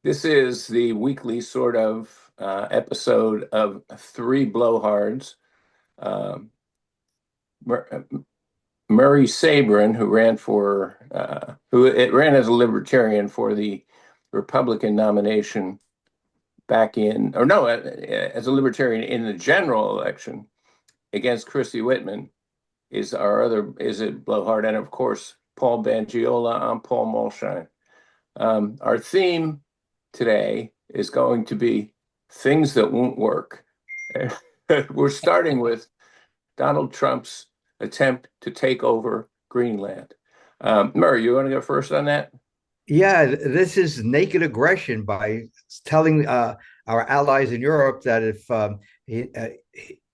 This is the weekly sort of episode of Three Blowhards. Um, Mur- Murray Sabrin, who it ran as a libertarian for the Republican nomination back in, or no, as a libertarian in the general election against Christy Whitman, is it Blowhard, and of course Paul Bangiola. I'm Paul Mulshine. Our theme today is going to be things that won't work. We're starting with Donald Trump's attempt to take over Greenland. Murray, you want to go first on that? Yeah, this is naked aggression by telling our allies in Europe that if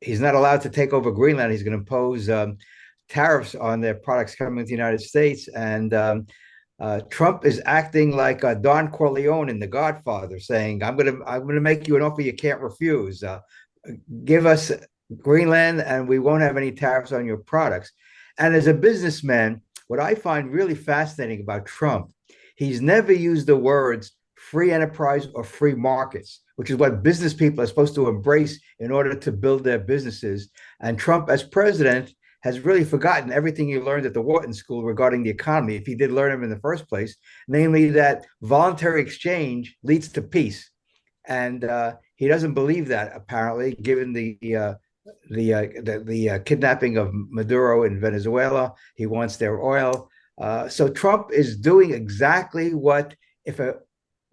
he's not allowed to take over Greenland, he's going to impose tariffs on their products coming to the United States. And Trump is acting like Don Corleone in The Godfather, saying, "I'm gonna make you an offer you can't refuse. Give us Greenland, and we won't have any tariffs on your products." And as a businessman, what I find really fascinating about Trump, he's never used the words free enterprise or free markets, which is what business people are supposed to embrace in order to build their businesses. And Trump, as president, has really forgotten everything he learned at the Wharton School regarding the economy, if he did learn them in the first place, namely that voluntary exchange leads to peace. And he doesn't believe that, apparently, given the kidnapping of Maduro in Venezuela. He wants their oil. So Trump is doing exactly what, if a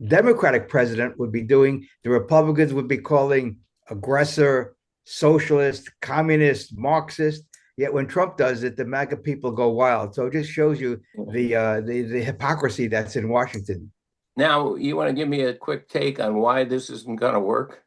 Democratic president would be doing, the Republicans would be calling aggressor, socialist, communist, Marxist. Yet when Trump does it, the MAGA people go wild. So it just shows you the hypocrisy that's in Washington. Now, you want to give me a quick take on why this isn't going to work?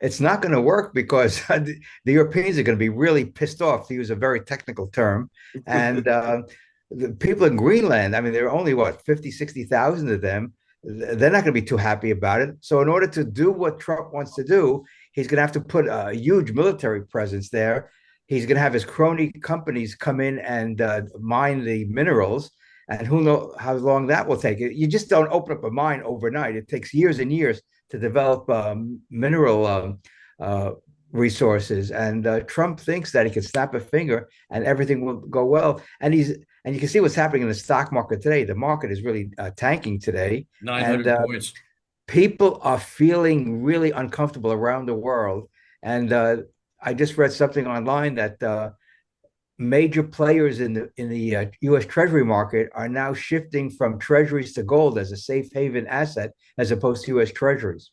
It's not going to work because the Europeans are going to be really pissed off, to use a very technical term. And the people in Greenland, I mean, there are only what, 50, 60,000 of them. They're not going to be too happy about it. So, in order to do what Trump wants to do, he's going to have to put a huge military presence there. He's going to have his crony companies come in and mine the minerals. And who knows how long that will take. You just don't open up a mine overnight. It takes years and years to develop mineral uh, resources. And Trump thinks that he can snap a finger and everything will go well. And you can see what's happening in the stock market today. The market is really tanking today, and 900 points. people are feeling really uncomfortable around the world. And I just read something online that major players in the U.S. Treasury market are now shifting from treasuries to gold as a safe haven asset, as opposed to U.S. Treasuries.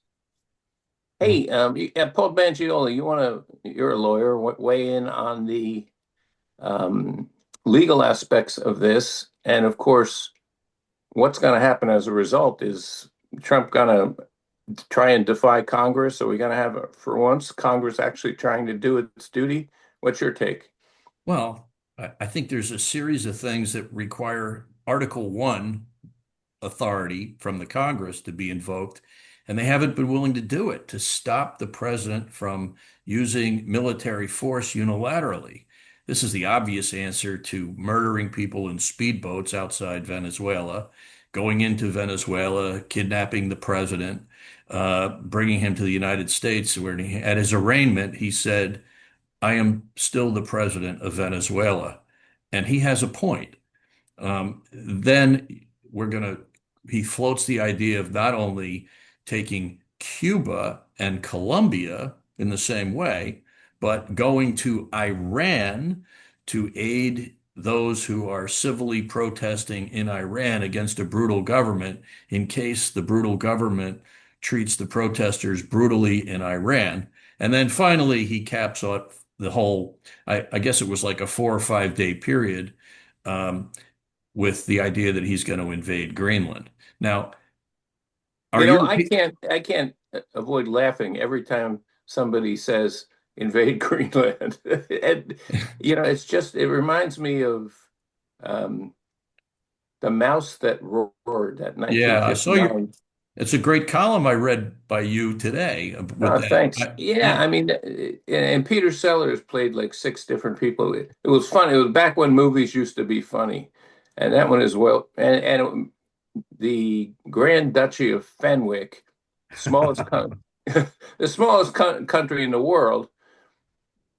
Hey, Paul Bangiola, you're a lawyer, weigh in on the um, legal aspects of this. And of course, what's going to happen as a result is Trump going to try and defy Congress? Are we going to have, for once, Congress actually trying to do its duty? What's your take? Well, I think there's a series of things that require Article 1 authority from the Congress to be invoked, and they haven't been willing to do it to stop the president from using military force unilaterally. This is the obvious answer to murdering people in speedboats outside Venezuela, going into Venezuela, kidnapping the president, bringing him to the United States, where at his arraignment, he said, I am still the president of Venezuela. And he has a point. Then we're going to, he floats the idea of not only taking Cuba and Colombia in the same way, but going to Iran to aid those who are civilly protesting in Iran against a brutal government in case the brutal government treats the protesters brutally in Iran. And then finally, he caps off the whole, I guess it was like a 4 or 5 day period. Um, with the idea that he's going to invade Greenland. Now, are You know, your I can't avoid laughing every time somebody says invade Greenland. And, it reminds me of um, The Mouse That Roared, that yeah, I saw your 1959. it's a great column I read by you today with Oh, that. thanks. Yeah, Yeah. I mean, and Peter Sellers played like six different people. It was funny. It was back when movies used to be funny, and that one as well. And the Grand Duchy of Fenwick, smallest the smallest country in the world,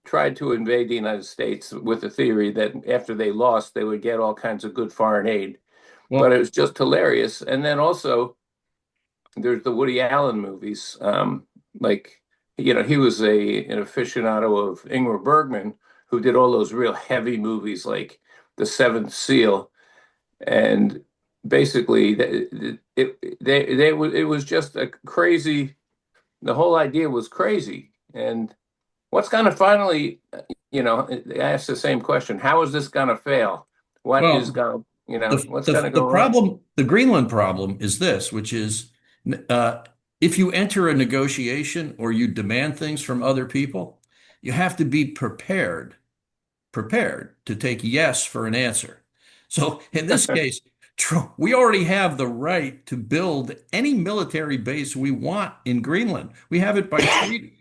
tried to invade the United States with the theory that after they lost, they would get all kinds of good foreign aid. But it Well, was just hilarious. And then also, there's the Woody Allen movies. Like, he was an aficionado of Ingmar Bergman, who did all those real heavy movies like The Seventh Seal. And basically, it was just a crazy, the whole idea was crazy. And what's going to finally, I ask the same question. How is this going to fail? What is well, going, the, what's going the to the go wrong? problem, the Greenland problem is this, which is uh, if you enter a negotiation or you demand things from other people, you have to be prepared to take yes for an answer. So in this case, we already have the right to build any military base we want in Greenland. We have it by treaty.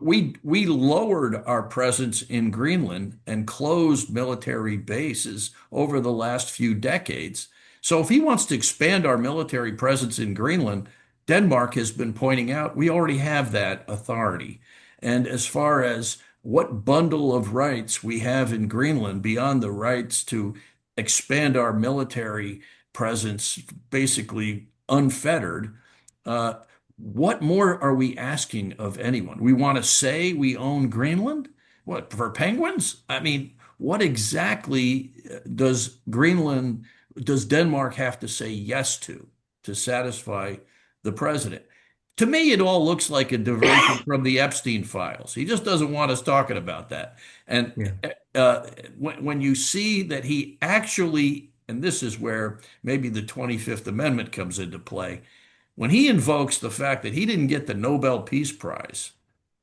We lowered our presence in Greenland and closed military bases over the last few decades. So if he wants to expand our military presence in Greenland, Denmark has been pointing out we already have that authority. And as far as what bundle of rights we have in Greenland beyond the rights to expand our military presence basically unfettered. Uh, what more are we asking of anyone? We want to say we own Greenland? What, for penguins? I mean, what exactly does Denmark have to say yes to satisfy the president? To me, it all looks like a diversion from the Epstein files. He just doesn't want us talking about that. And Yeah. when you see that he actually, and this is where maybe the 25th Amendment comes into play, when he invokes the fact that he didn't get the Nobel Peace Prize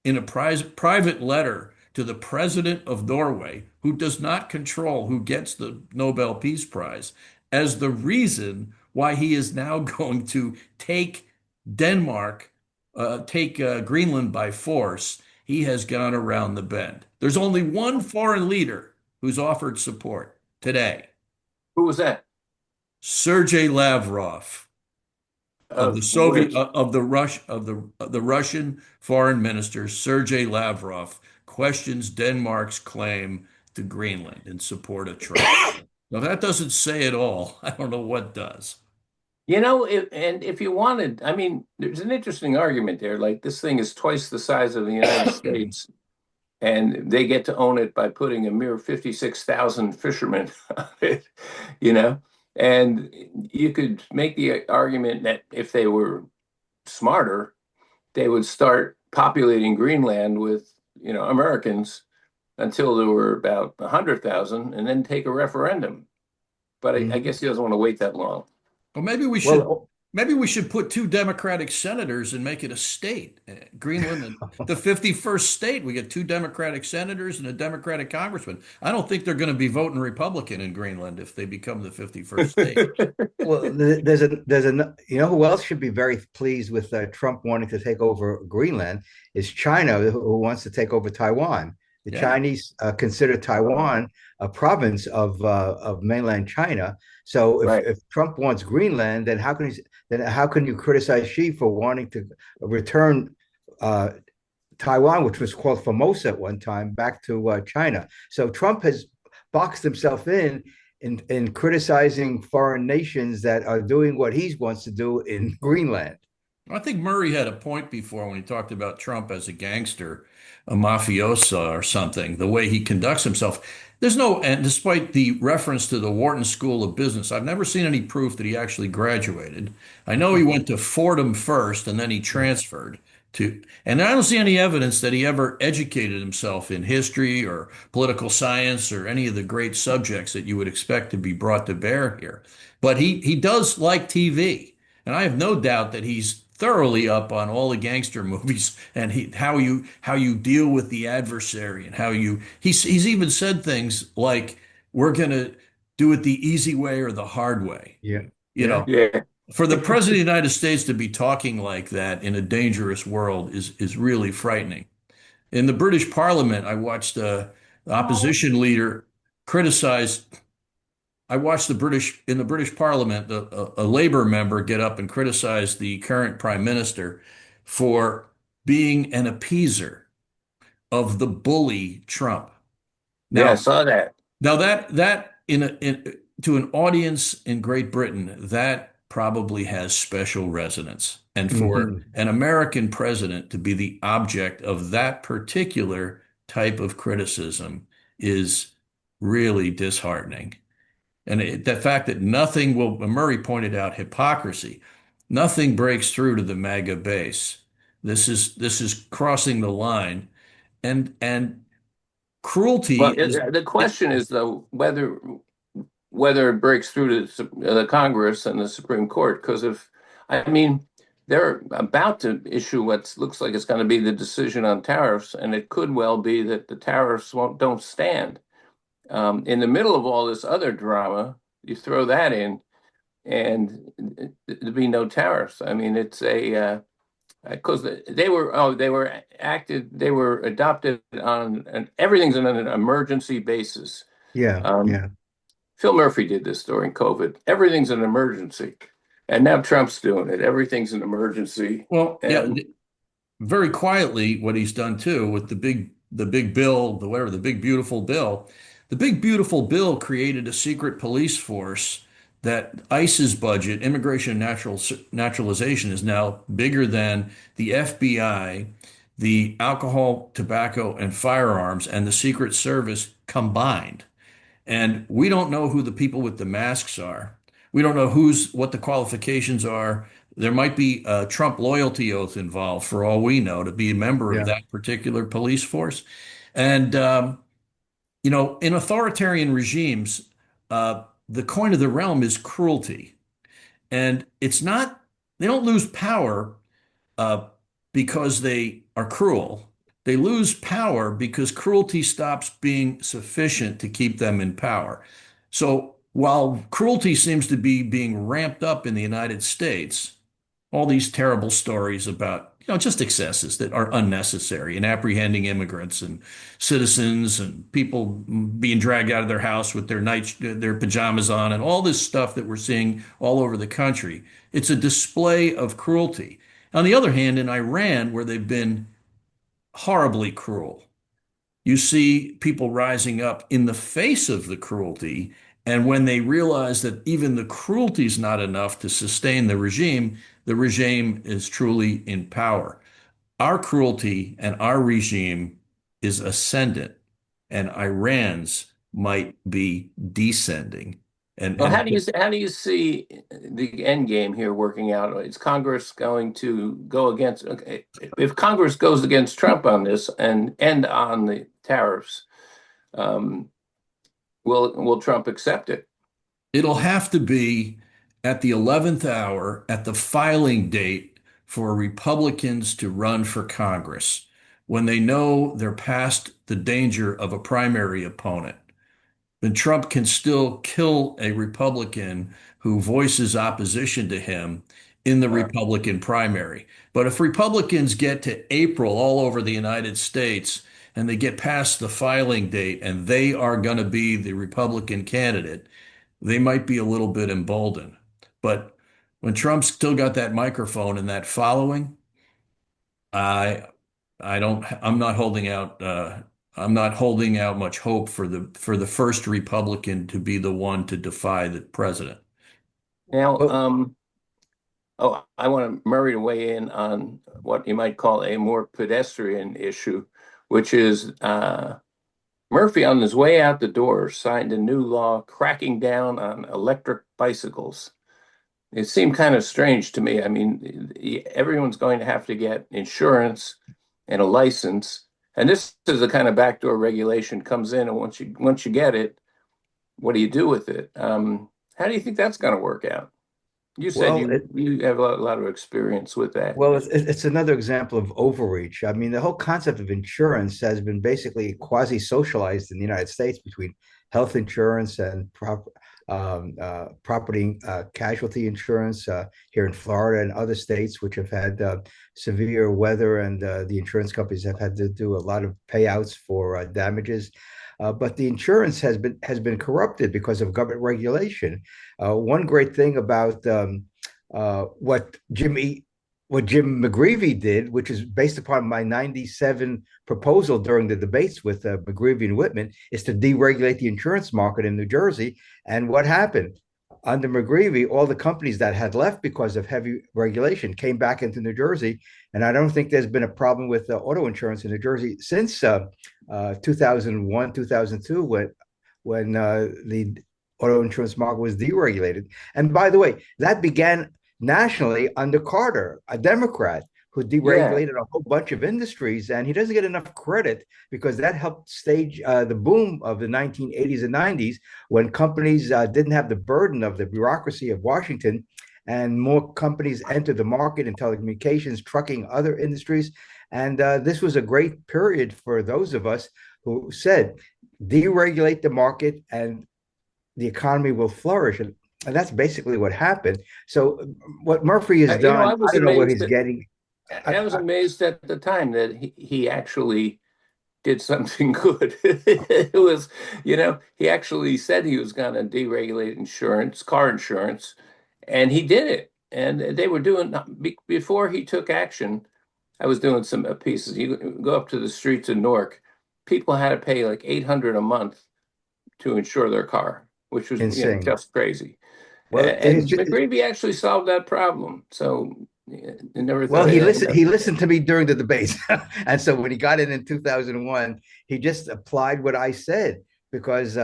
in a private letter to the president of Norway, who does not control who gets the Nobel Peace Prize, as the reason why he is now going to take Denmark, take Greenland by force, he has gone around the bend. There's only one foreign leader who's offered support today, Who was that? Sergei Lavrov of the Of Soviet which? of the Russian Foreign Minister Sergei Lavrov questions Denmark's claim to Greenland in support of Trump. Now that doesn't say it all. I don't know what does. And if you wanted, I mean, there's an interesting argument there. Like, this thing is twice the size of the United States, and they get to own it by putting a mere 56,000 fishermen on it, you know? And you could make the argument that if they were smarter, they would start populating Greenland with, Americans until there were about 100,000 and then take a referendum. But I Mhm. guess he doesn't want to wait that long. Well, Well, maybe we should put two Democratic senators and make it a state. Greenland and the 51st state, we get two Democratic senators and a Democratic congressman. I don't think they're going to be voting Republican in Greenland if they become the 51st state. there's a you know who else should be very pleased with Trump wanting to take over Greenland is China, who wants to take over Taiwan. The Yeah. Chinese consider Taiwan a province of mainland China. So if, Right. if Trump wants Greenland, then how can you criticize Xi for wanting to return uh, Taiwan, which was called Formosa at one time, back to China? So Trump has boxed himself in criticizing foreign nations that are doing what he wants to do in Greenland. I think Murray had a point before when he talked about Trump as a gangster, a mafiosa or something, the way he conducts himself. And despite the reference to the Wharton School of Business, I've never seen any proof that he actually graduated. I know he went to Fordham first and then he transferred and I don't see any evidence that he ever educated himself in history or political science or any of the great subjects that you would expect to be brought to bear here. But he does like TV. And I have no doubt that he's thoroughly up on all the gangster movies and how you deal with the adversary and he's even said things like we're going to do it the easy way or the hard way. Yeah, You yeah. know, Yeah. for the president of the United States to be talking like that in a dangerous world is really frightening. In the British Parliament, I watched the opposition leader criticize I watched in the British Parliament, a Labour member get up and criticize the current Prime Minister for being an appeaser of the bully Trump. Yeah, I Now, saw that. that to an audience in Great Britain, that probably has special resonance. And for Hmm. an American president to be the object of that particular type of criticism is really disheartening. And the fact that nothing will, Murray pointed out hypocrisy, nothing breaks through to the MAGA base. This is crossing the line, and cruelty Well, is the it, question is though whether it breaks through to the Congress and the Supreme Court. Because if I mean they're about to issue what looks like it's going to be the decision on tariffs, and it could well be that the tariffs don't stand. In the middle of all this other drama, you throw that in, and there'd be no tariffs. I mean, it's a because they were adopted on, and everything's on an emergency basis. Yeah, Um, yeah. Phil Murphy did this during COVID. Everything's an emergency, and now Trump's doing it. Everything's an emergency, well, yeah, and very quietly what he's done too with the big bill, the big beautiful bill. The big beautiful bill created a secret police force that ICE's budget, immigration and naturalization, is now bigger than the FBI, the alcohol, tobacco, and firearms, and the Secret Service combined. And we don't know who the people with the masks are. We don't know what the qualifications are. There might be a Trump loyalty oath involved, for all we know, to be a member of Yeah. that particular police force. And in authoritarian regimes, the coin of the realm is cruelty, and it's not. They don't lose power uh, because they are cruel. They lose power because cruelty stops being sufficient to keep them in power. So while cruelty seems to be being ramped up in the United States, all these terrible stories about, just excesses that are unnecessary in apprehending immigrants and citizens and people being dragged out of their house with their pajamas on and all this stuff that we're seeing all over the country. It's a display of cruelty. On the other hand, in Iran, where they've been horribly cruel, you see people rising up in the face of the cruelty. And when they realize that even the cruelty is not enough to sustain the regime is truly in power. Our cruelty and our regime is ascendant, and Iran's might be descending. well, And how do you see the end game here working out? Is Congress going to go against? Okay, if Congress goes against Trump on this and end on the tariffs, um, will Trump accept it? it'll have to be at the 11th hour, at the filing date for Republicans to run for Congress, when they know they're past the danger of a primary opponent. Then Trump can still kill a Republican who voices opposition to him in the Uh, Republican primary. But if Republicans get to April all over the United States and they get past the filing date and they are going to be the Republican candidate, they might be a little bit emboldened. But when Trump's still got that microphone and that following, I I don't I'm not holding out much hope for the first Republican to be the one to defy the president. Now, Well, oh, I want Murray to weigh in on what you might call a more pedestrian issue, which is Murphy, on his way out the door, signed a new law cracking down on electric bicycles. It seemed kind of strange to me. I mean, everyone's going to have to get insurance and a license, and this is the kind of backdoor regulation comes in, and once you get it, what do you do with it? How do you think that's going to work out? You said well, you have a lot of experience with that. it's another example of overreach. I mean, the whole concept of insurance has been basically quasi-socialized in the United States between health insurance and property casualty insurance here in Florida and other states which have had severe weather, and the insurance companies have had to do a lot of payouts for damages. but the insurance has been corrupted because of government regulation. One great thing about uh, what Jimmy what Jim McGreevey did, which is based upon my '97 proposal during the debates with McGreevey and Whitman, is to deregulate the insurance market in New Jersey. And what happened? Under McGreevey, all the companies that had left because of heavy regulation came back into New Jersey. And I don't think there's been a problem with auto insurance in New Jersey since 2001, 2002, when the auto insurance market was deregulated. And by the way, that began nationally under Carter, a Democrat who Yeah. deregulated a whole bunch of industries, and he doesn't get enough credit because that helped stage the boom of the 1980s and 90s when companies didn't have the burden of the bureaucracy of Washington, and more companies entered the market in telecommunications, trucking, other industries. And this was a great period for those of us who said, deregulate the market and the economy will flourish. And that's basically what happened. So what Murphy has done, I I was don't know what amazed he's that getting. I, I was I, amazed at the time that he actually did something good. It was, he actually said he was going to deregulate insurance, car insurance, and he did it. And they were doing before he took action. I was doing some pieces. You go up to the streets of Newark, people had to pay like 800 a month to insure their car, which was, insane. just crazy. Well, And McGreevy actually solved that problem. So I never well, thought, he listened. He listened to me during the debates, and so when he got in 2001, he just applied what I said because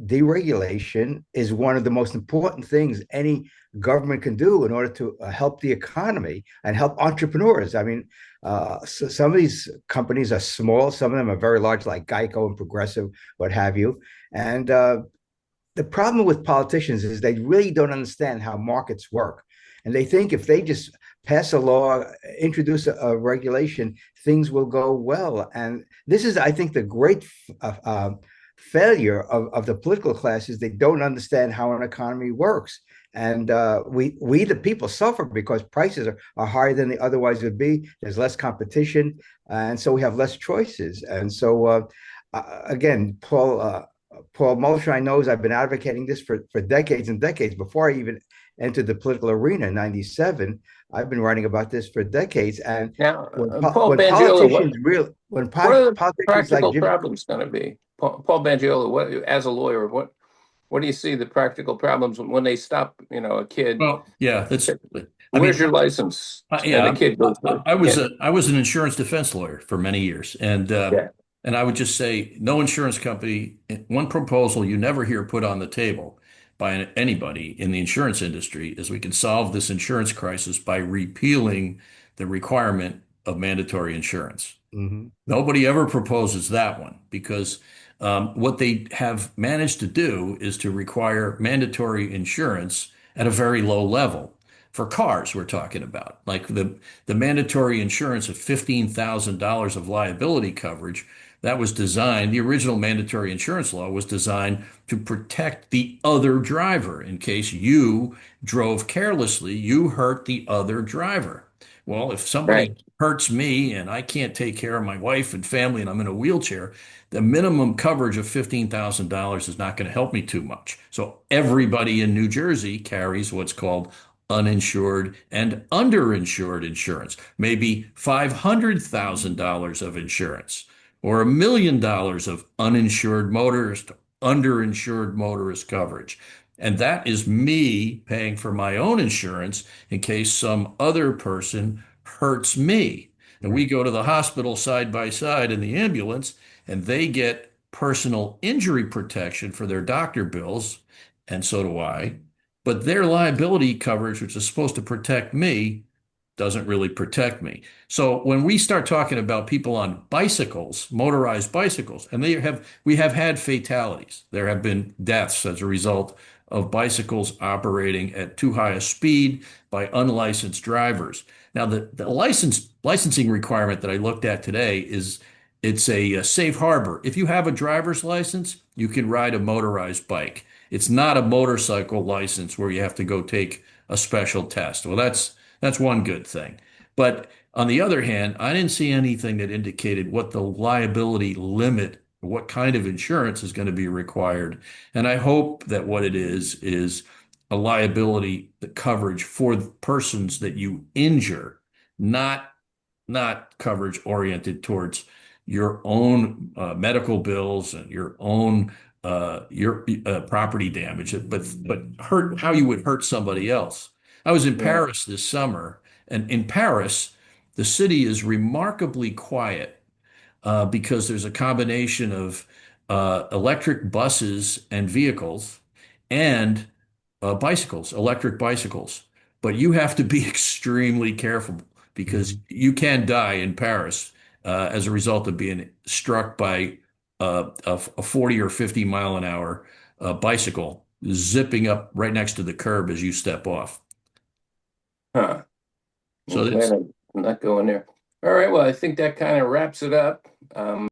deregulation is one of the most important things any government can do in order to help the economy and help entrepreneurs. I mean, so some of these companies are small, some of them are very large, like Geico and Progressive, what have you, and the problem with politicians is they really don't understand how markets work. And they think if they just pass a law, introduce a regulation, things will go well. And this is, I think, the great failure of the political classes. They don't understand how an economy works. And we, the people, suffer because prices are higher than they otherwise would be. There's less competition. And so we have less choices. And so, again, Paul Mulshine knows I've been advocating this for decades and decades. Before I even entered the political arena in '97, I've been writing about this for decades. And now, when Paul when Bangiola, politicians real when what are the politicians like practical Jimmy, problems going to be? Paul Bangiola, as a lawyer, what do you see the practical problems when they stop, a kid? Well, yeah, that's, I Where's mean, your license? And yeah, the kid goes to, yeah, I was an insurance defense lawyer for many years, yeah, and I would just say no insurance company. One proposal you never hear put on the table by anybody in the insurance industry is we can solve this insurance crisis by repealing the requirement of mandatory insurance. mm-hmm, Nobody ever proposes that one because what they have managed to do is to require mandatory insurance at a very low level. For cars, we're talking about, like the mandatory insurance of $15,000 of liability coverage that was designed, the original mandatory insurance law was designed to protect the other driver in case you drove carelessly, you hurt the other driver. Well, if right, somebody hurts me and I can't take care of my wife and family and I'm in a wheelchair, the minimum coverage of $15,000 is not going to help me too much. So everybody in New Jersey carries what's called uninsured and underinsured insurance, maybe $500,000 of insurance or $1 million of uninsured motorist, underinsured motorist coverage. And that is me paying for my own insurance in case some other person hurts me. And we right, go to the hospital side by side in the ambulance, and they get personal injury protection for their doctor bills, and so do I. But their liability coverage, which is supposed to protect me, doesn't really protect me. So when we start talking about people on bicycles, motorized bicycles, and we have had fatalities. There have been deaths as a result of bicycles operating at too high a speed by unlicensed drivers. Now, the licensing requirement that I looked at today is it's a safe harbor. If you have a driver's license, you can ride a motorized bike. It's not a motorcycle license where you have to go take a special test. Well, that's one good thing. But on the other hand, I didn't see anything that indicated what the liability limit what kind of insurance is going to be required. And I hope that what it is a liability coverage for the persons that you injure, not coverage oriented towards your own medical bills and your property damage, but hurt how you would hurt somebody else. I was in Yeah. Paris this summer, and in Paris, the city is remarkably quiet because there's a combination of electric buses and vehicles and bicycles, electric bicycles. But you have to be extremely careful because Mhm. you can die in Paris as a result of being struck by a 40 or 50 mile an hour bicycle zipping up right next to the curb as you step off. Huh. I'm So glad that's I'm not going there. All right. Well, I think that kind of wraps it up.